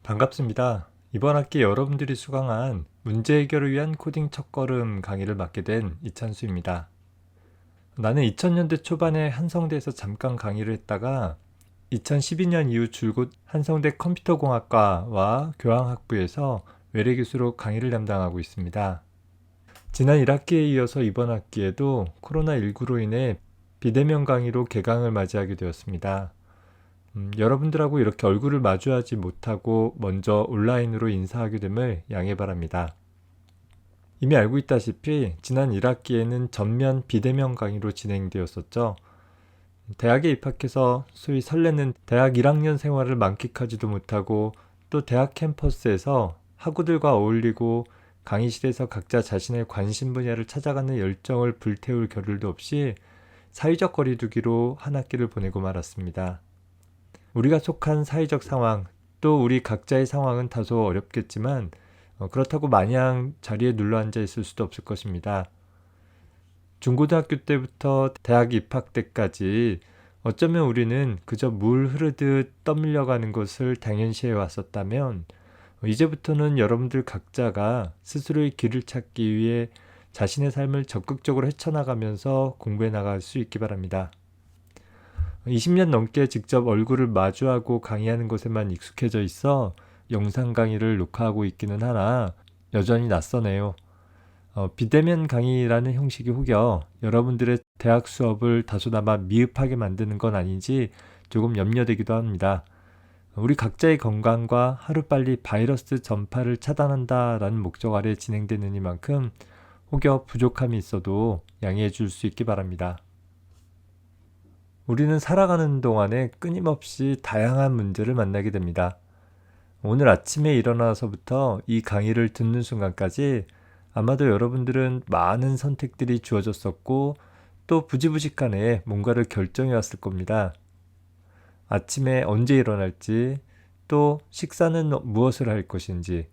반갑습니다. 이번 학기 여러분들이 수강한 문제 해결을 위한 코딩 첫걸음 강의를 맡게 된 이찬수입니다. 나는 2000년대 초반에 한성대에서 잠깐 강의를 했다가 2012년 이후 줄곧 한성대 컴퓨터공학과와 교양학부에서 외래교수로 강의를 담당하고 있습니다. 지난 1학기에 이어서 이번 학기에도 코로나19로 인해 비대면 강의로 개강을 맞이하게 되었습니다. 여러분들하고 이렇게 얼굴을 마주하지 못하고 먼저 온라인으로 인사하게 됨을 양해 바랍니다. 이미 알고 있다시피 지난 1학기에는 전면 비대면 강의로 진행되었었죠. 대학에 입학해서 소위 설레는 대학 1학년 생활을 만끽하지도 못하고 또 대학 캠퍼스에서 학우들과 어울리고 강의실에서 각자 자신의 관심 분야를 찾아가는 열정을 불태울 겨를도 없이 사회적 거리두기로 한 학기를 보내고 말았습니다. 우리가 속한 사회적 상황, 또 우리 각자의 상황은 다소 어렵겠지만 그렇다고 마냥 자리에 눌러앉아 있을 수도 없을 것입니다. 중고등학교 때부터 대학 입학 때까지 어쩌면 우리는 그저 물 흐르듯 떠밀려가는 것을 당연시해 왔었다면 이제부터는 여러분들 각자가 스스로의 길을 찾기 위해 자신의 삶을 적극적으로 헤쳐나가면서 공부해 나갈 수 있기 바랍니다. 20년 넘게 직접 얼굴을 마주하고 강의하는 것에만 익숙해져 있어 영상 강의를 녹화하고 있기는 하나 여전히 낯서네요. 비대면 강의라는 형식이 혹여 여러분들의 대학 수업을 다소나마 미흡하게 만드는 건 아닌지 조금 염려되기도 합니다. 우리 각자의 건강과 하루빨리 바이러스 전파를 차단한다라는 목적 아래 진행되는 이만큼 혹여 부족함이 있어도 양해해 줄 수 있기 바랍니다. 우리는 살아가는 동안에 끊임없이 다양한 문제를 만나게 됩니다. 오늘 아침에 일어나서부터 이 강의를 듣는 순간까지 아마도 여러분들은 많은 선택들이 주어졌었고 또 부지부식간에 뭔가를 결정해 왔을 겁니다. 아침에 언제 일어날지, 또 식사는 무엇을 할 것인지,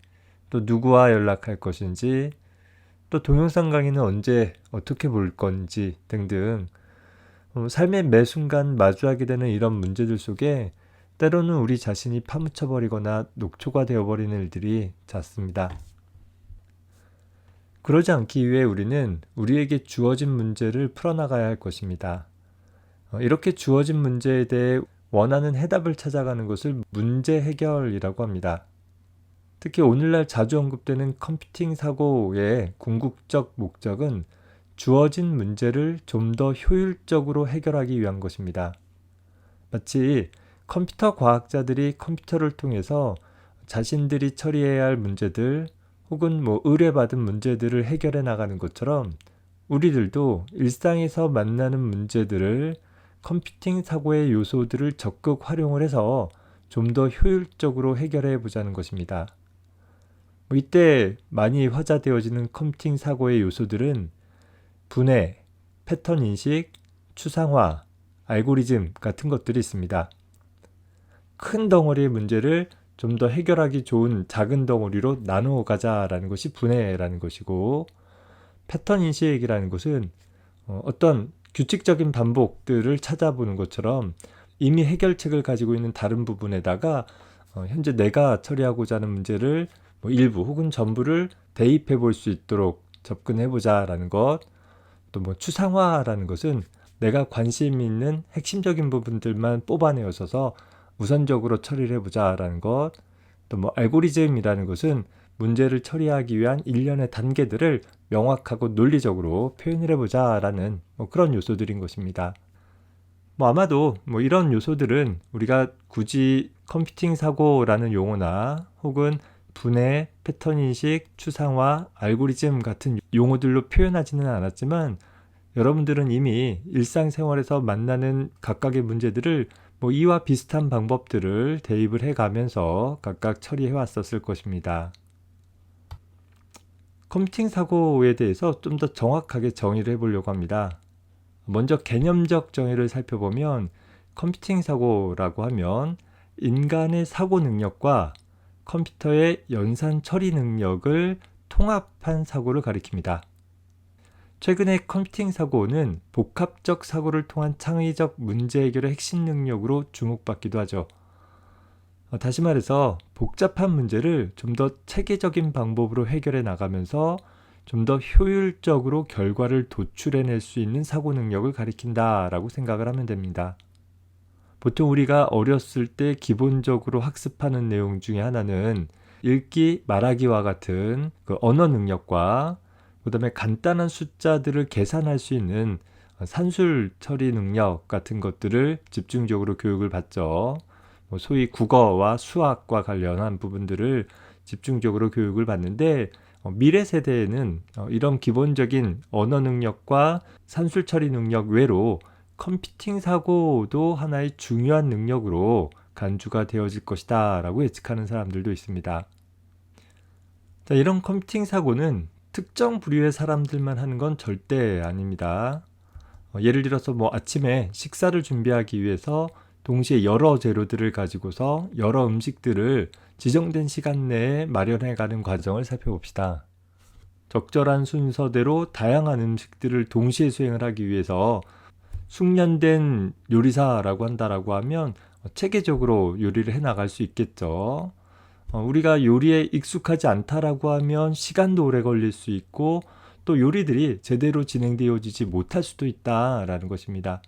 또 누구와 연락할 것인지, 또 동영상 강의는 언제 어떻게 볼 건지 등등 삶의 매 순간 마주하게 되는 이런 문제들 속에 때로는 우리 자신이 파묻혀버리거나 녹초가 되어버리는 일들이 잦습니다. 그러지 않기 위해 우리는 우리에게 주어진 문제를 풀어나가야 할 것입니다. 이렇게 주어진 문제에 대해 원하는 해답을 찾아가는 것을 문제 해결이라고 합니다. 특히 오늘날 자주 언급되는 컴퓨팅 사고의 궁극적 목적은 주어진 문제를 좀 더 효율적으로 해결하기 위한 것입니다. 마치 컴퓨터 과학자들이 컴퓨터를 통해서 자신들이 처리해야 할 문제들 혹은 의뢰받은 문제들을 해결해 나가는 것처럼 우리들도 일상에서 만나는 문제들을 컴퓨팅 사고의 요소들을 적극 활용을 해서 좀 더 효율적으로 해결해 보자는 것입니다. 이때 많이 화자되어지는 컴퓨팅 사고의 요소들은 분해, 패턴 인식, 추상화, 알고리즘 같은 것들이 있습니다. 큰 덩어리의 문제를 좀 더 해결하기 좋은 작은 덩어리로 나누어 가자라는 것이 분해라는 것이고, 패턴 인식이라는 것은 어떤 규칙적인 반복들을 찾아보는 것처럼 이미 해결책을 가지고 있는 다른 부분에다가 현재 내가 처리하고자 하는 문제를 일부 혹은 전부를 대입해 볼 수 있도록 접근해 보자라는 것. 또 추상화라는 것은 내가 관심 있는 핵심적인 부분들만 뽑아내어서 우선적으로 처리를 해보자라는 것. 또 알고리즘이라는 것은 문제를 처리하기 위한 일련의 단계들을 명확하고 논리적으로 표현을 해보자라는 그런 요소들인 것입니다. 아마도 이런 요소들은 우리가 굳이 컴퓨팅 사고라는 용어나 혹은 분해, 패턴 인식, 추상화, 알고리즘 같은 용어들로 표현하지는 않았지만 여러분들은 이미 일상생활에서 만나는 각각의 문제들을 이와 비슷한 방법들을 대입을 해가면서 각각 처리해 왔었을 것입니다. 컴퓨팅 사고에 대해서 좀 더 정확하게 정의를 해보려고 합니다. 먼저 개념적 정의를 살펴보면 컴퓨팅 사고라고 하면 인간의 사고 능력과 컴퓨터의 연산 처리 능력을 통합한 사고를 가리킵니다. 최근에 컴퓨팅 사고는 복합적 사고를 통한 창의적 문제 해결의 핵심 능력으로 주목받기도 하죠. 다시 말해서 복잡한 문제를 좀 더 체계적인 방법으로 해결해 나가면서 좀 더 효율적으로 결과를 도출해낼 수 있는 사고 능력을 가리킨다라고 생각을 하면 됩니다. 보통 우리가 어렸을 때 기본적으로 학습하는 내용 중에 하나는 읽기, 말하기와 같은 그 언어 능력과 그다음에 간단한 숫자들을 계산할 수 있는 산술 처리 능력 같은 것들을 집중적으로 교육을 받죠. 소위 국어와 수학과 관련한 부분들을 집중적으로 교육을 받는데 미래 세대에는 이런 기본적인 언어 능력과 산술 처리 능력 외로 컴퓨팅 사고도 하나의 중요한 능력으로 간주가 되어질 것이다 라고 예측하는 사람들도 있습니다. 자, 이런 컴퓨팅 사고는 특정 부류의 사람들만 하는 건 절대 아닙니다. 예를 들어서 아침에 식사를 준비하기 위해서 동시에 여러 재료들을 가지고서 여러 음식들을 지정된 시간 내에 마련해가는 과정을 살펴봅시다. 적절한 순서대로 다양한 음식들을 동시에 수행을 하기 위해서 숙련된 요리사라고 한다라고 하면 체계적으로 요리를 해나갈 수 있겠죠. 우리가 요리에 익숙하지 않다라고 하면 시간도 오래 걸릴 수 있고 또 요리들이 제대로 진행되어지지 못할 수도 있다라는 것입니다.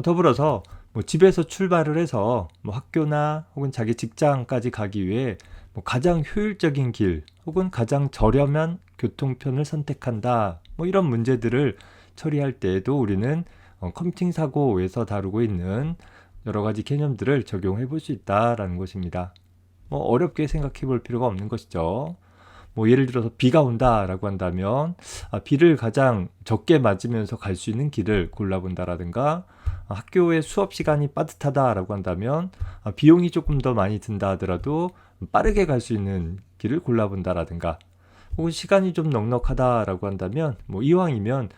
더불어서 집에서 출발을 해서 학교나 혹은 자기 직장까지 가기 위해 가장 효율적인 길 혹은 가장 저렴한 교통편을 선택한다. 이런 문제들을 처리할 때에도 우리는 컴퓨팅 사고에서 다루고 있는 여러 가지 개념들을 적용해 볼 수 있다라는 것입니다. 어렵게 생각해 볼 필요가 없는 것이죠. 예를 들어서 비가 온다라고 한다면 비를 가장 적게 맞으면서 갈 수 있는 길을 골라본다라든가 학교의 수업 시간이 빠듯하다라고 한다면 비용이 조금 더 많이 든다 하더라도 빠르게 갈 수 있는 길을 골라본다라든가 혹은 시간이 좀 넉넉하다라고 한다면 이왕이면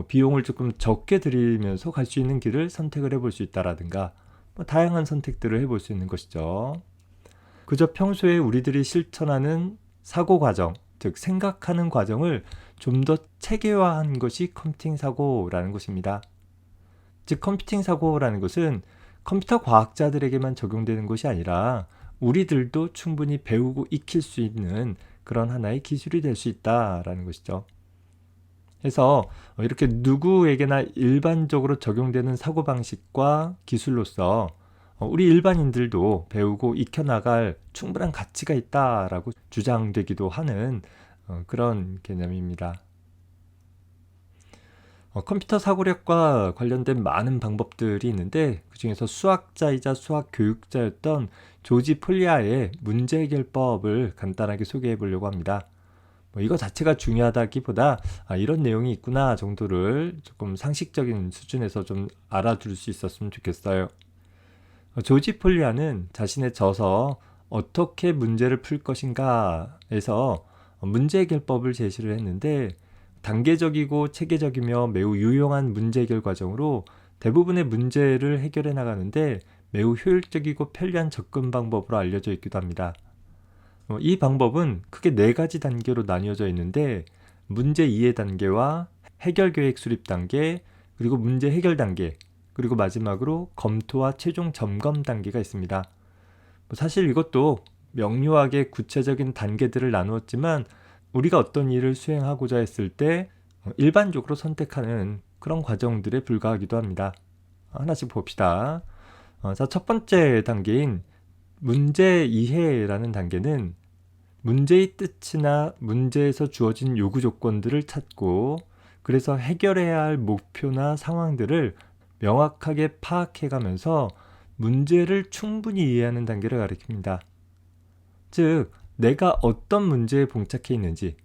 비용을 조금 적게 들이면서 갈 수 있는 길을 선택을 해볼 수 있다라든가 다양한 선택들을 해볼 수 있는 것이죠. 그저 평소에 우리들이 실천하는 사고 과정, 즉 생각하는 과정을 좀 더 체계화한 것이 컴퓨팅 사고라는 것입니다. 즉 컴퓨팅 사고라는 것은 컴퓨터 과학자들에게만 적용되는 것이 아니라 우리들도 충분히 배우고 익힐 수 있는 그런 하나의 기술이 될 수 있다라는 것이죠. 그래서 이렇게 누구에게나 일반적으로 적용되는 사고방식과 기술로서 우리 일반인들도 배우고 익혀나갈 충분한 가치가 있다라고 주장되기도 하는 그런 개념입니다. 컴퓨터 사고력과 관련된 많은 방법들이 있는데 그중에서 수학자이자 수학 교육자였던 조지 폴리아의 문제 해결법을 간단하게 소개해 보려고 합니다. 이거 자체가 중요하다기보다 이런 내용이 있구나 정도를 조금 상식적인 수준에서 좀 알아둘 수 있었으면 좋겠어요. 조지 폴리아는 자신의 저서 어떻게 문제를 풀 것인가에서 문제 해결법을 제시를 했는데 단계적이고 체계적이며 매우 유용한 문제 해결 과정으로 대부분의 문제를 해결해 나가는데 매우 효율적이고 편리한 접근 방법으로 알려져 있기도 합니다. 이 방법은 크게 4가지 단계로 나뉘어져 있는데 문제 이해 단계와 해결 계획 수립 단계, 그리고 문제 해결 단계, 그리고 마지막으로 검토와 최종 점검 단계가 있습니다. 사실 이것도 명료하게 구체적인 단계들을 나누었지만 우리가 어떤 일을 수행하고자 했을 때 일반적으로 선택하는 그런 과정들에 불과하기도 합니다. 하나씩 봅시다. 자, 첫 번째 단계인 문제 이해라는 단계는 문제의 뜻이나 문제에서 주어진 요구 조건들을 찾고 그래서 해결해야 할 목표나 상황들을 명확하게 파악해가면서 문제를 충분히 이해하는 단계를 가리킵니다. 즉, 내가 어떤 문제에 봉착해 있는지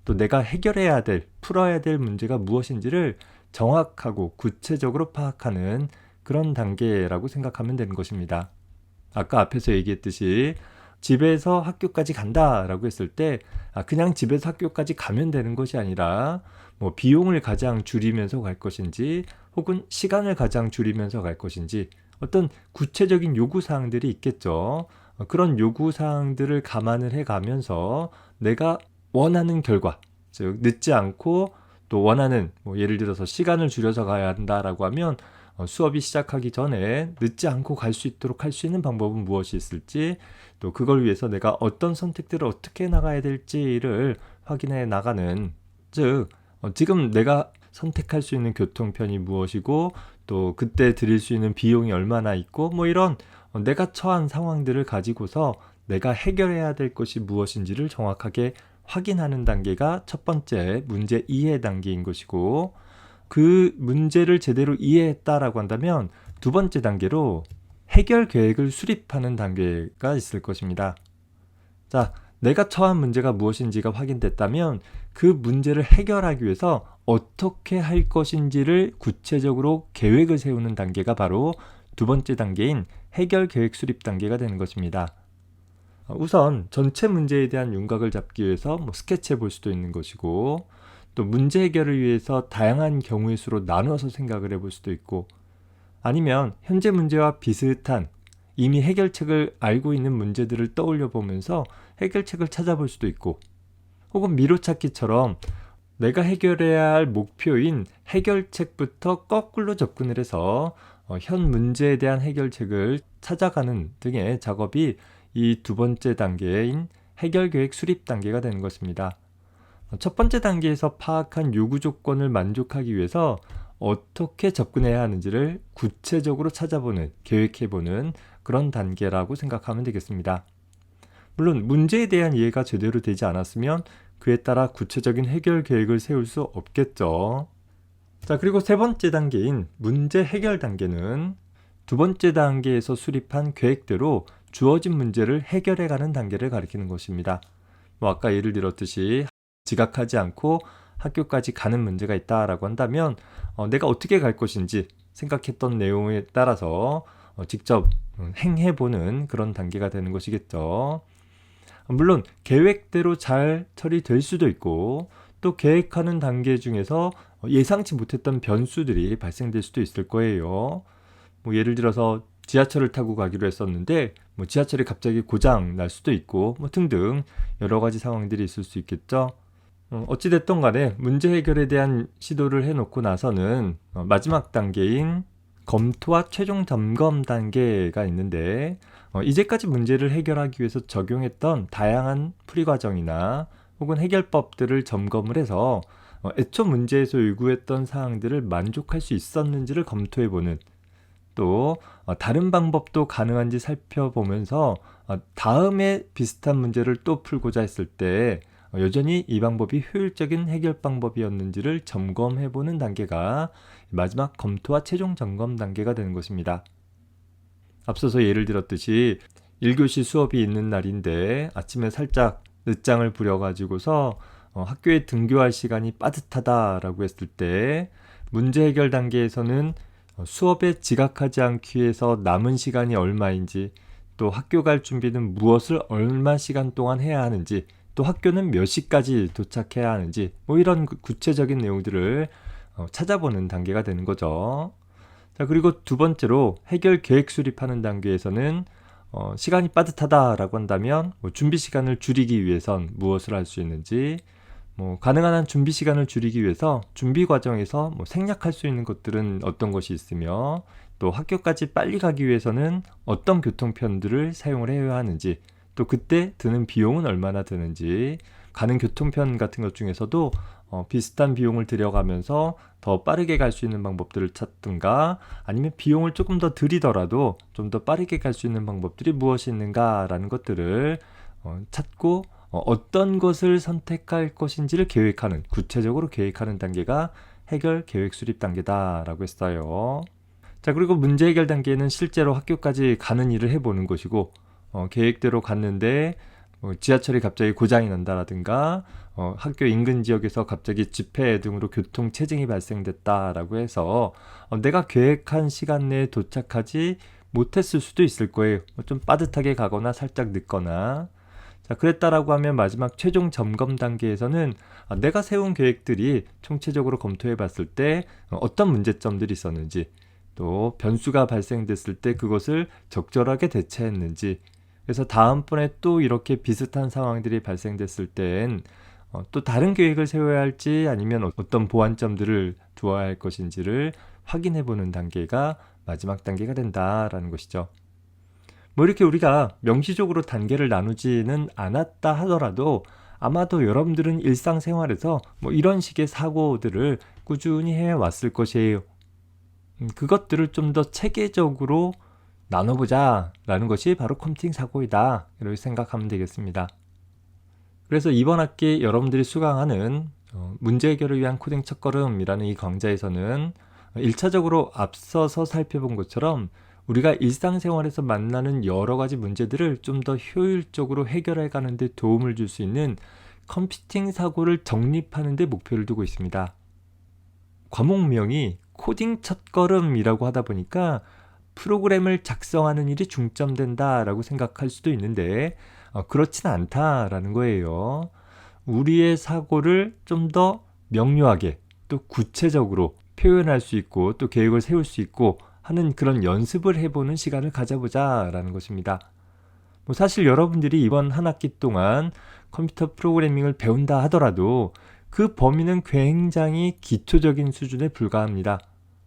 또 내가 해결해야 될, 풀어야 될 문제가 무엇인지를 정확하고 구체적으로 파악하는 그런 단계라고 생각하면 되는 것입니다. 아까 앞에서 얘기했듯이 집에서 학교까지 간다라고 했을 때 그냥 집에서 학교까지 가면 되는 것이 아니라 비용을 가장 줄이면서 갈 것인지 혹은 시간을 가장 줄이면서 갈 것인지 어떤 구체적인 요구사항들이 있겠죠. 그런 요구사항들을 감안을 해가면서 내가 원하는 결과, 즉 늦지 않고 또 원하는 예를 들어서 시간을 줄여서 가야 한다라고 하면 수업이 시작하기 전에 늦지 않고 갈 수 있도록 할 수 있는 방법은 무엇이 있을지, 또 그걸 위해서 내가 어떤 선택들을 어떻게 나가야 될지를 확인해 나가는, 즉 지금 내가 선택할 수 있는 교통편이 무엇이고 또 그때 들일 수 있는 비용이 얼마나 있고 뭐 이런 내가 처한 상황들을 가지고서 내가 해결해야 될 것이 무엇인지를 정확하게 확인하는 단계가 첫 번째 문제 이해 단계인 것이고, 그 문제를 제대로 이해했다라고 한다면 두 번째 단계로 해결 계획을 수립하는 단계가 있을 것입니다. 자, 내가 처한 문제가 무엇인지가 확인됐다면 그 문제를 해결하기 위해서 어떻게 할 것인지를 구체적으로 계획을 세우는 단계가 바로 두 번째 단계인 해결 계획 수립 단계가 되는 것입니다. 우선 전체 문제에 대한 윤곽을 잡기 위해서 스케치해 볼 수도 있는 것이고, 또 문제 해결을 위해서 다양한 경우의 수로 나누어서 생각을 해볼 수도 있고, 아니면 현재 문제와 비슷한 이미 해결책을 알고 있는 문제들을 떠올려 보면서 해결책을 찾아볼 수도 있고, 혹은 미로찾기처럼 내가 해결해야 할 목표인 해결책부터 거꾸로 접근을 해서 현 문제에 대한 해결책을 찾아가는 등의 작업이 이 두 번째 단계인 해결계획 수립 단계가 되는 것입니다. 첫 번째 단계에서 파악한 요구 조건을 만족하기 위해서 어떻게 접근해야 하는지를 구체적으로 찾아보는, 계획해보는 그런 단계라고 생각하면 되겠습니다. 물론 문제에 대한 이해가 제대로 되지 않았으면 그에 따라 구체적인 해결 계획을 세울 수 없겠죠. 자, 그리고 세 번째 단계인 문제 해결 단계는 두 번째 단계에서 수립한 계획대로 주어진 문제를 해결해가는 단계를 가리키는 것입니다. 아까 예를 들었듯이 지각하지 않고 학교까지 가는 문제가 있다라고 한다면 내가 어떻게 갈 것인지 생각했던 내용에 따라서 직접 행해보는 그런 단계가 되는 것이겠죠. 물론 계획대로 잘 처리될 수도 있고, 또 계획하는 단계 중에서 예상치 못했던 변수들이 발생될 수도 있을 거예요. 예를 들어서 지하철을 타고 가기로 했었는데 지하철이 갑자기 고장 날 수도 있고 등등 여러 가지 상황들이 있을 수 있겠죠. 어찌됐든 간에 문제 해결에 대한 시도를 해놓고 나서는 마지막 단계인 검토와 최종 점검 단계가 있는데, 이제까지 문제를 해결하기 위해서 적용했던 다양한 풀이 과정이나 혹은 해결법들을 점검을 해서 애초 문제에서 요구했던 사항들을 만족할 수 있었는지를 검토해보는, 또 다른 방법도 가능한지 살펴보면서 다음에 비슷한 문제를 또 풀고자 했을 때 여전히 이 방법이 효율적인 해결 방법이었는지를 점검해보는 단계가 마지막 검토와 최종 점검 단계가 되는 것입니다. 앞서서 예를 들었듯이 1교시 수업이 있는 날인데 아침에 살짝 늦장을 부려가지고서 학교에 등교할 시간이 빠듯하다라고 했을 때 문제 해결 단계에서는 수업에 지각하지 않기 위해서 남은 시간이 얼마인지, 또 학교 갈 준비는 무엇을 얼마 시간 동안 해야 하는지, 또 학교는 몇 시까지 도착해야 하는지 이런 구체적인 내용들을 찾아보는 단계가 되는 거죠. 자, 그리고 두 번째로 해결 계획 수립하는 단계에서는 시간이 빠듯하다라고 한다면 준비 시간을 줄이기 위해선 무엇을 할 수 있는지, 가능한 한 준비 시간을 줄이기 위해서 준비 과정에서 생략할 수 있는 것들은 어떤 것이 있으며, 또 학교까지 빨리 가기 위해서는 어떤 교통편들을 사용을 해야 하는지, 또 그때 드는 비용은 얼마나 드는지, 가는 교통편 같은 것 중에서도 비슷한 비용을 들여가면서 더 빠르게 갈 수 있는 방법들을 찾든가, 아니면 비용을 조금 더 들이더라도 좀 더 빠르게 갈 수 있는 방법들이 무엇이 있는가라는 것들을 찾고 어떤 것을 선택할 것인지를 계획하는, 구체적으로 계획하는 단계가 해결 계획 수립 단계다라고 했어요. 자, 그리고 문제 해결 단계는 실제로 학교까지 가는 일을 해보는 것이고, 계획대로 갔는데 지하철이 갑자기 고장이 난다라든가 학교 인근 지역에서 갑자기 집회 등으로 교통 체증이 발생됐다라고 해서 내가 계획한 시간 내에 도착하지 못했을 수도 있을 거예요. 좀 빠듯하게 가거나 살짝 늦거나. 자, 그랬다라고 하면 마지막 최종 점검 단계에서는 내가 세운 계획들이 총체적으로 검토해 봤을 때 어떤 문제점들이 있었는지, 또 변수가 발생됐을 때 그것을 적절하게 대처했는지, 그래서 다음번에 또 이렇게 비슷한 상황들이 발생됐을 땐 또 다른 계획을 세워야 할지, 아니면 어떤 보완점들을 두어야 할 것인지를 확인해 보는 단계가 마지막 단계가 된다라는 것이죠. 뭐 이렇게 우리가 명시적으로 단계를 나누지는 않았다 하더라도 아마도 여러분들은 일상생활에서 뭐 이런 식의 사고들을 꾸준히 해왔을 것이에요. 그것들을 좀 더 체계적으로 나눠보자 라는 것이 바로 컴퓨팅 사고이다, 이렇게 생각하면 되겠습니다. 그래서 이번 학기 여러분들이 수강하는 문제 해결을 위한 코딩 첫걸음이라는 이 강좌에서는 1차적으로 앞서서 살펴본 것처럼 우리가 일상생활에서 만나는 여러 가지 문제들을 좀 더 효율적으로 해결해 가는 데 도움을 줄 수 있는 컴퓨팅 사고를 정립하는 데 목표를 두고 있습니다. 과목명이 코딩 첫걸음이라고 하다 보니까 프로그램을 작성하는 일이 중점된다 라고 생각할 수도 있는데 그렇진 않다라는 거예요. 우리의 사고를 좀 더 명료하게 또 구체적으로 표현할 수 있고 또 계획을 세울 수 있고 하는 그런 연습을 해보는 시간을 가져보자 라는 것입니다. 뭐 사실 여러분들이 이번 한 학기 동안 컴퓨터 프로그래밍을 배운다 하더라도 그 범위는 굉장히 기초적인 수준에 불과합니다.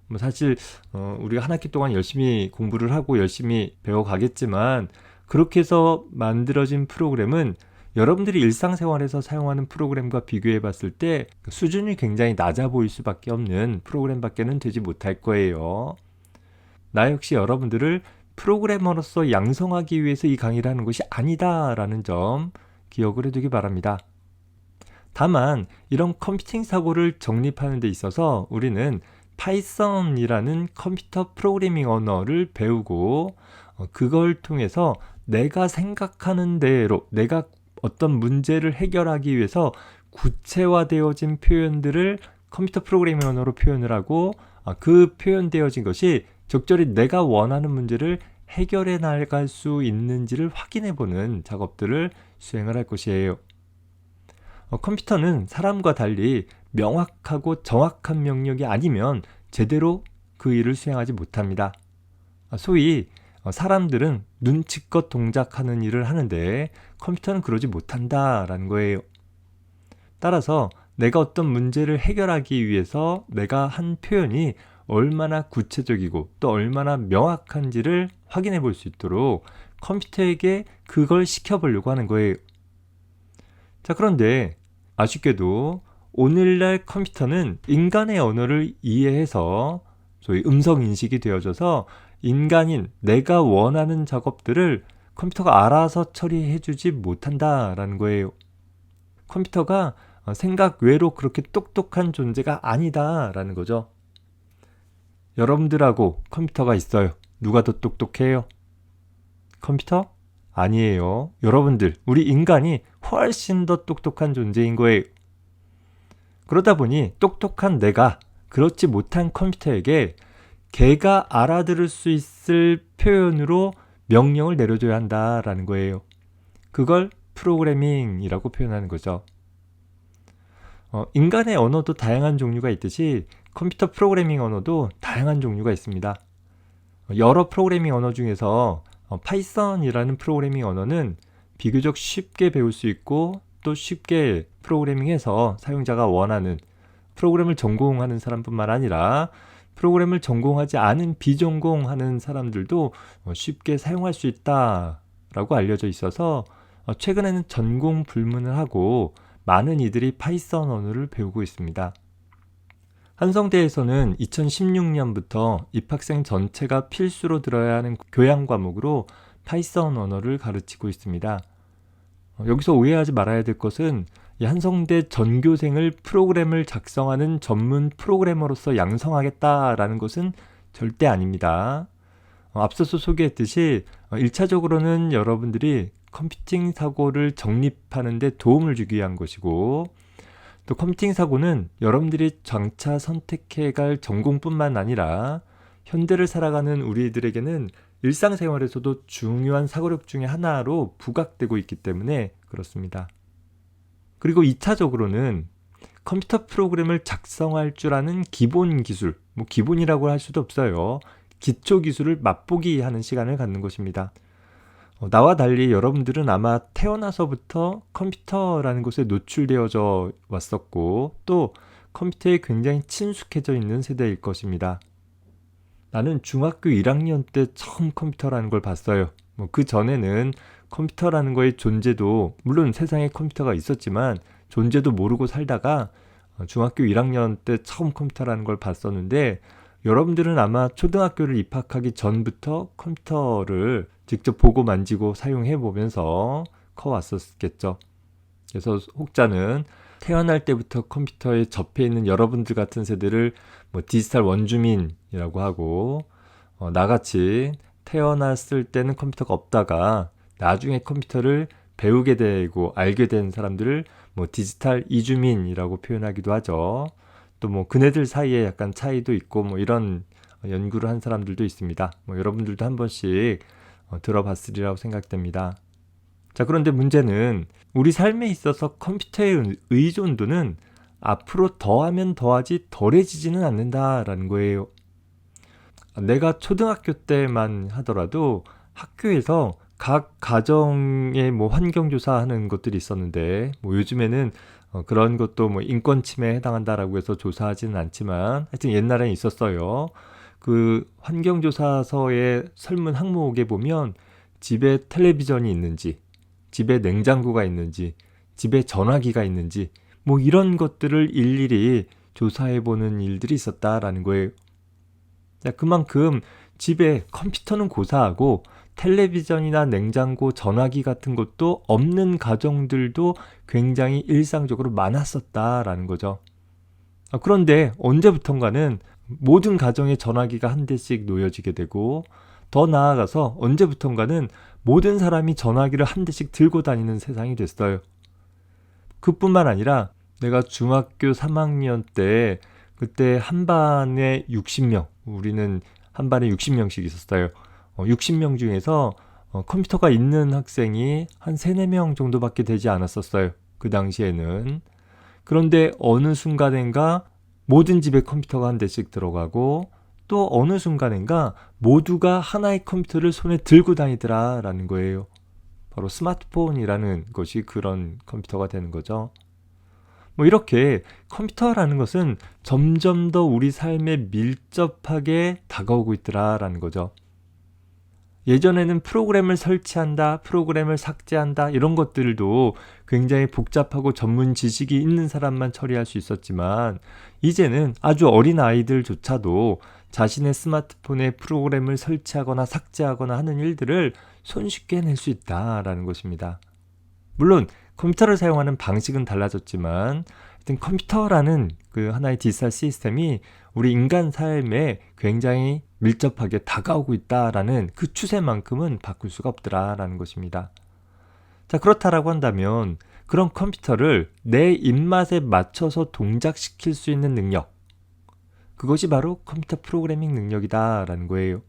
뭐 사실 우리가 한 학기 동안 열심히 공부를 하고 열심히 배워가겠지만 그렇게 해서 만들어진 프로그램은 여러분들이 일상생활에서 사용하는 프로그램과 비교해 봤을 때 수준이 굉장히 낮아 보일 수밖에 없는 프로그램밖에는 되지 못할 거예요. 나 역시 여러분들을 프로그래머로서 양성하기 위해서 이 강의를 하는 것이 아니다라는 점 기억을 해두기 바랍니다. 다만 이런 컴퓨팅 사고를 정립하는 데 있어서 우리는 파이썬이라는 컴퓨터 프로그래밍 언어를 배우고 그걸 통해서 내가 생각하는 대로 내가 어떤 문제를 해결하기 위해서 구체화되어진 표현들을 컴퓨터 프로그래밍 언어로 표현을 하고 그 표현되어진 것이 적절히 내가 원하는 문제를 해결해 나갈 수 있는지를 확인해 보는 작업들을 수행을 할 것이에요. 컴퓨터는 사람과 달리 명확하고 정확한 명령이 아니면 제대로 그 일을 수행하지 못합니다. 소위 사람들은 눈치껏 동작하는 일을 하는데 컴퓨터는 그러지 못한다라는 거예요. 따라서 내가 어떤 문제를 해결하기 위해서 내가 한 표현이 얼마나 구체적이고 또 얼마나 명확한지를 확인해 볼 수 있도록 컴퓨터에게 그걸 시켜보려고 하는 거예요. 자, 그런데 아쉽게도 오늘날 컴퓨터는 인간의 언어를 이해해서 소위 음성 인식이 되어져서 인간인 내가 원하는 작업들을 컴퓨터가 알아서 처리해주지 못한다라는 거예요. 컴퓨터가 생각 외로 그렇게 똑똑한 존재가 아니다라는 거죠. 여러분들하고 컴퓨터가 있어요. 누가 더 똑똑해요? 컴퓨터? 아니에요. 여러분들, 우리 인간이 훨씬 더 똑똑한 존재인 거예요. 그러다 보니 똑똑한 내가 그렇지 못한 컴퓨터에게 걔가 알아들을 수 있을 표현으로 명령을 내려줘야 한다라는 거예요. 그걸 프로그래밍이라고 표현하는 거죠. 인간의 언어도 다양한 종류가 있듯이 컴퓨터 프로그래밍 언어도 다양한 종류가 있습니다. 여러 프로그래밍 언어 중에서 파이썬이라는 프로그래밍 언어는 비교적 쉽게 배울 수 있고 또 쉽게 프로그래밍해서 사용자가 원하는 프로그램을 전공하는 사람뿐만 아니라 프로그램을 전공하지 않은 비전공하는 사람들도 쉽게 사용할 수 있다라고 알려져 있어서 최근에는 전공 불문을 하고 많은 이들이 파이썬 언어를 배우고 있습니다. 한성대에서는 2016년부터 입학생 전체가 필수로 들어야 하는 교양 과목으로 파이썬 언어를 가르치고 있습니다. 여기서 오해하지 말아야 될 것은 이 한성대 전교생을 프로그램을 작성하는 전문 프로그래머로서 양성하겠다라는 것은 절대 아닙니다. 앞서서 소개했듯이 1차적으로는 여러분들이 컴퓨팅 사고를 정립하는 데 도움을 주기 위한 것이고 또 컴퓨팅 사고는 여러분들이 장차 선택해 갈 전공뿐만 아니라 현대를 살아가는 우리들에게는 일상생활에서도 중요한 사고력 중에 하나로 부각되고 있기 때문에 그렇습니다. 그리고 2차적으로는 컴퓨터 프로그램을 작성할 줄 아는 기본 기술, 뭐 기본이라고 할 수도 없어요. 기초 기술을 맛보기 하는 시간을 갖는 것입니다. 나와 달리 여러분들은 아마 태어나서부터 컴퓨터라는 것에 노출되어져 왔었고 또 컴퓨터에 굉장히 친숙해져 있는 세대일 것입니다. 나는 중학교 1학년 때 처음 컴퓨터라는 걸 봤어요. 그 전에는 컴퓨터라는 거의 존재도, 물론 세상에 컴퓨터가 있었지만 존재도 모르고 살다가 중학교 1학년 때 처음 컴퓨터라는 걸 봤었는데, 여러분들은 아마 초등학교를 입학하기 전부터 컴퓨터를 직접 보고 만지고 사용해 보면서 커왔었겠죠. 그래서 혹자는 태어날 때부터 컴퓨터에 접해 있는 여러분들 같은 세대를 디지털 원주민이라고 하고, 나같이 태어났을 때는 컴퓨터가 없다가 나중에 컴퓨터를 배우게 되고 알게 된 사람들을 디지털 이주민이라고 표현하기도 하죠. 또 그네들 사이에 약간 차이도 있고 이런 연구를 한 사람들도 있습니다. 여러분들도 한 번씩 들어봤으리라고 생각됩니다. 자, 그런데 문제는 우리 삶에 있어서 컴퓨터의 의존도는 앞으로 더하면 더하지 덜해지지는 않는다라는 거예요. 내가 초등학교 때만 하더라도 학교에서 각 가정의 환경조사 하는 것들이 있었는데, 요즘에는 그런 것도 인권 침해에 해당한다라고 해서 조사하지는 않지만, 하여튼 옛날엔 있었어요. 그 환경조사서의 설문 항목에 보면 집에 텔레비전이 있는지, 집에 냉장고가 있는지, 집에 전화기가 있는지, 이런 것들을 일일이 조사해보는 일들이 있었다라는 거예요. 자, 그만큼 집에 컴퓨터는 고사하고 텔레비전이나 냉장고, 전화기 같은 것도 없는 가정들도 굉장히 일상적으로 많았었다라는 거죠. 그런데 언제부턴가는 모든 가정에 전화기가 한 대씩 놓여지게 되고, 더 나아가서 언제부턴가는 모든 사람이 전화기를 한 대씩 들고 다니는 세상이 됐어요. 그뿐만 아니라 내가 중학교 3학년 때, 그때 한 반에 60명, 우리는 한 반에 60명씩 있었어요. 60명 중에서 컴퓨터가 있는 학생이 한 3, 4명 정도밖에 되지 않았었어요. 그 당시에는. 그런데 어느 순간인가 모든 집에 컴퓨터가 한 대씩 들어가고, 또 어느 순간인가 모두가 하나의 컴퓨터를 손에 들고 다니더라라는 거예요. 바로 스마트폰이라는 것이 그런 컴퓨터가 되는 거죠. 이렇게 컴퓨터라는 것은 점점 더 우리 삶에 밀접하게 다가오고 있더라라는 거죠. 예전에는 프로그램을 설치한다, 프로그램을 삭제한다, 이런 것들도 굉장히 복잡하고 전문 지식이 있는 사람만 처리할 수 있었지만, 이제는 아주 어린 아이들조차도 자신의 스마트폰에 프로그램을 설치하거나 삭제하거나 하는 일들을 손쉽게 해낼 수 있다라는 것입니다. 물론 컴퓨터를 사용하는 방식은 달라졌지만, 하여튼 컴퓨터라는 그 하나의 디지털 시스템이 우리 인간 삶에 굉장히 밀접하게 다가오고 있다라는 그 추세만큼은 바꿀 수가 없더라라는 것입니다. 자, 그렇다라고 한다면 그런 컴퓨터를 내 입맛에 맞춰서 동작시킬 수 있는 능력, 그것이 바로 컴퓨터 프로그래밍 능력이다라는 거예요.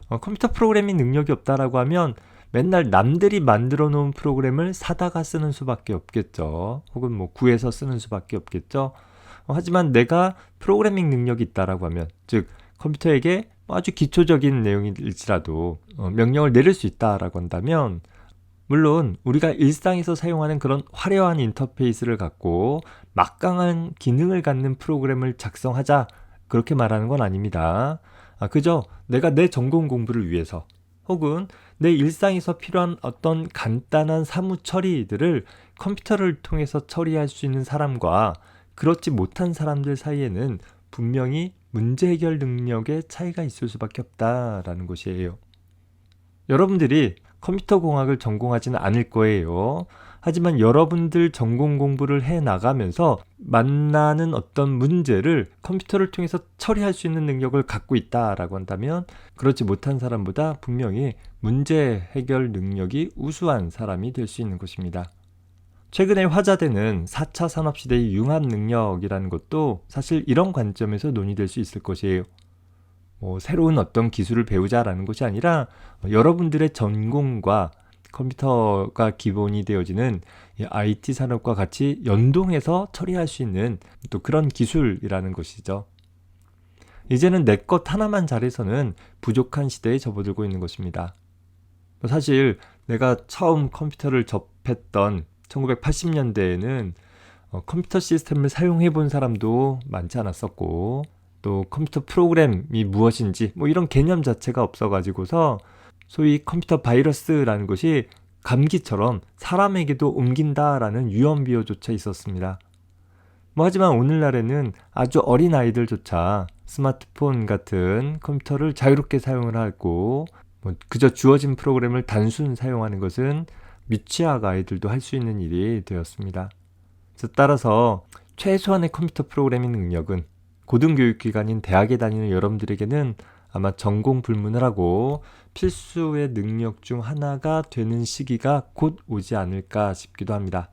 컴퓨터 프로그래밍 능력이 없다라고 하면 맨날 남들이 만들어 놓은 프로그램을 사다가 쓰는 수밖에 없겠죠. 혹은 구해서 쓰는 수밖에 없겠죠. 하지만 내가 프로그래밍 능력이 있다라고 하면, 즉 컴퓨터에게 아주 기초적인 내용일지라도 명령을 내릴 수 있다라고 한다면, 물론 우리가 일상에서 사용하는 그런 화려한 인터페이스를 갖고 막강한 기능을 갖는 프로그램을 작성하자, 그렇게 말하는 건 아닙니다. 그저 내가 내 전공 공부를 위해서, 혹은 내 일상에서 필요한 어떤 간단한 사무 처리들을 컴퓨터를 통해서 처리할 수 있는 사람과 그렇지 못한 사람들 사이에는 분명히 문제 해결 능력의 차이가 있을 수밖에 없다라는 것이에요. 여러분들이 컴퓨터 공학을 전공하지는 않을 거예요. 하지만 여러분들 전공 공부를 해 나가면서 만나는 어떤 문제를 컴퓨터를 통해서 처리할 수 있는 능력을 갖고 있다라고 한다면, 그렇지 못한 사람보다 분명히 문제 해결 능력이 우수한 사람이 될 수 있는 것입니다. 최근에 화제되는 4차 산업시대의 융합 능력이라는 것도 사실 이런 관점에서 논의될 수 있을 것이에요. 새로운 어떤 기술을 배우자라는 것이 아니라 여러분들의 전공과 컴퓨터가 기본이 되어지는 IT 산업과 같이 연동해서 처리할 수 있는 또 그런 기술이라는 것이죠. 이제는 내 것 하나만 잘해서는 부족한 시대에 접어들고 있는 것입니다. 사실 내가 처음 컴퓨터를 접했던 1980년대에는 컴퓨터 시스템을 사용해 본 사람도 많지 않았었고, 또 컴퓨터 프로그램이 무엇인지 뭐 이런 개념 자체가 없어가지고서 소위 컴퓨터 바이러스라는 것이 감기처럼 사람에게도 옮긴다라는 위험 비유조차 있었습니다. 뭐 하지만 오늘날에는 아주 어린 아이들조차 스마트폰 같은 컴퓨터를 자유롭게 사용을 하고 뭐 그저 주어진 프로그램을 단순 사용하는 것은 미취학 아이들도 할 수 있는 일이 되었습니다. 따라서 최소한의 컴퓨터 프로그래밍 능력은 고등교육기관인 대학에 다니는 여러분들에게는 아마 전공 불문을 하고 필수의 능력 중 하나가 되는 시기가 곧 오지 않을까 싶기도 합니다.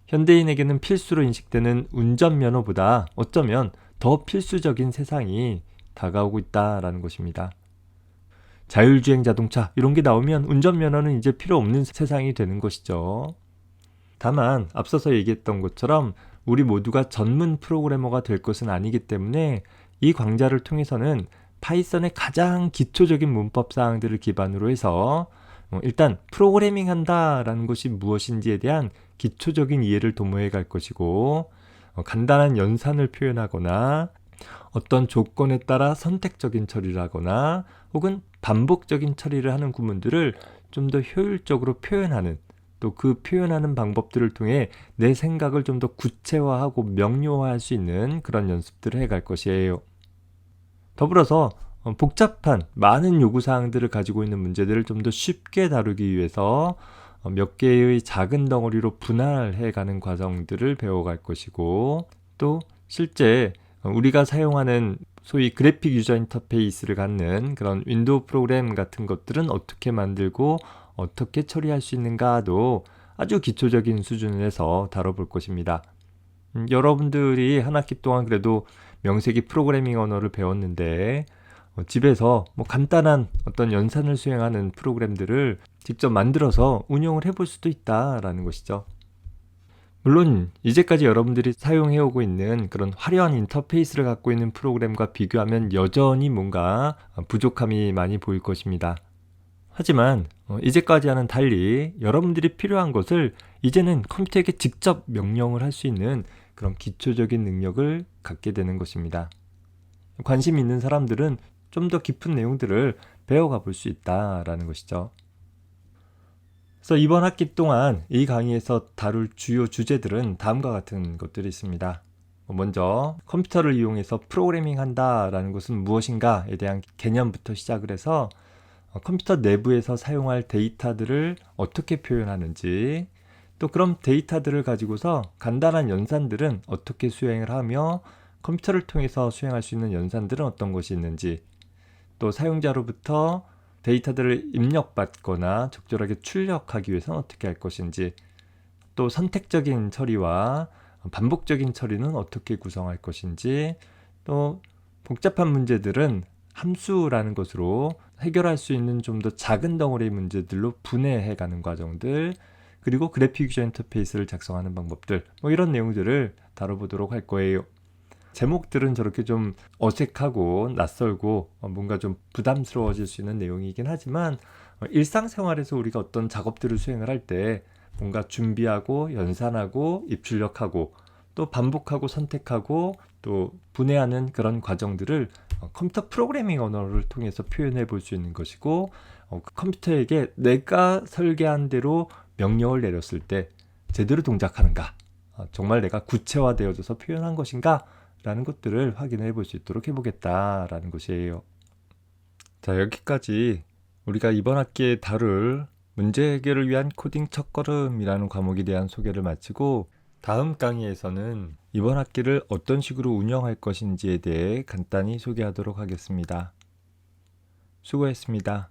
현대인에게는 필수로 인식되는 운전면허보다 어쩌면 더 필수적인 세상이 다가오고 있다라는 것입니다. 자율주행 자동차 이런 게 나오면 운전면허는 이제 필요 없는 세상이 되는 것이죠. 다만 앞서서 얘기했던 것처럼 우리 모두가 전문 프로그래머가 될 것은 아니기 때문에 이 강좌를 통해서는 파이썬의 가장 기초적인 문법 사항들을 기반으로 해서 일단 프로그래밍 한다라는 것이 무엇인지에 대한 기초적인 이해를 도모해 갈 것이고 간단한 연산을 표현하거나 어떤 조건에 따라 선택적인 처리를 하거나 혹은 반복적인 처리를 하는 구문들을 좀 더 효율적으로 표현하는 또 그 표현하는 방법들을 통해 내 생각을 좀 더 구체화하고 명료화할 수 있는 그런 연습들을 해갈 것이에요. 더불어서 복잡한 많은 요구사항들을 가지고 있는 문제들을 좀 더 쉽게 다루기 위해서 몇 개의 작은 덩어리로 분할해가는 과정들을 배워갈 것이고 또 실제 우리가 사용하는 소위 그래픽 유저 인터페이스를 갖는 그런 윈도우 프로그램 같은 것들은 어떻게 만들고 어떻게 처리할 수 있는가도 아주 기초적인 수준에서 다뤄볼 것입니다. 여러분들이 한 학기 동안 그래도 명색이 프로그래밍 언어를 배웠는데 집에서 뭐 간단한 어떤 연산을 수행하는 프로그램들을 직접 만들어서 운영을 해볼 수도 있다라는 것이죠. 물론 이제까지 여러분들이 사용해오고 있는 그런 화려한 인터페이스를 갖고 있는 프로그램과 비교하면 여전히 뭔가 부족함이 많이 보일 것입니다. 하지만 이제까지와는 달리 여러분들이 필요한 것을 이제는 컴퓨터에게 직접 명령을 할 수 있는 그런 기초적인 능력을 갖게 되는 것입니다. 관심 있는 사람들은 좀 더 깊은 내용들을 배워가 볼 수 있다라는 것이죠. 그래서 이번 학기 동안 이 강의에서 다룰 주요 주제들은 다음과 같은 것들이 있습니다. 먼저 컴퓨터를 이용해서 프로그래밍 한다라는 것은 무엇인가에 대한 개념부터 시작을 해서 컴퓨터 내부에서 사용할 데이터들을 어떻게 표현하는지 또 그럼 데이터들을 가지고서 간단한 연산들은 어떻게 수행을 하며 컴퓨터를 통해서 수행할 수 있는 연산들은 어떤 것이 있는지 또 사용자로부터 데이터들을 입력받거나 적절하게 출력하기 위해서는 어떻게 할 것인지 또 선택적인 처리와 반복적인 처리는 어떻게 구성할 것인지 또 복잡한 문제들은 함수라는 것으로 해결할 수 있는 좀 더 작은 덩어리의 문제들로 분해해 가는 과정들 그리고 그래픽 유저 인터페이스를 작성하는 방법들 뭐 이런 내용들을 다뤄보도록 할 거예요. 제목들은 저렇게 좀 어색하고 낯설고 뭔가 좀 부담스러워질 수 있는 내용이긴 하지만 일상생활에서 우리가 어떤 작업들을 수행을 할 때 뭔가 준비하고 연산하고 입출력하고 또 반복하고 선택하고 또 분해하는 그런 과정들을 컴퓨터 프로그래밍 언어를 통해서 표현해 볼 수 있는 것이고 컴퓨터에게 내가 설계한 대로 명령을 내렸을 때 제대로 동작하는가 정말 내가 구체화되어져서 표현한 것인가 라는 것들을 확인해 볼 수 있도록 해보겠다라는 것이에요. 자, 여기까지 우리가 이번 학기에 다룰 문제 해결을 위한 코딩 첫걸음이라는 과목에 대한 소개를 마치고 다음 강의에서는 이번 학기를 어떤 식으로 운영할 것인지에 대해 간단히 소개하도록 하겠습니다. 수고했습니다.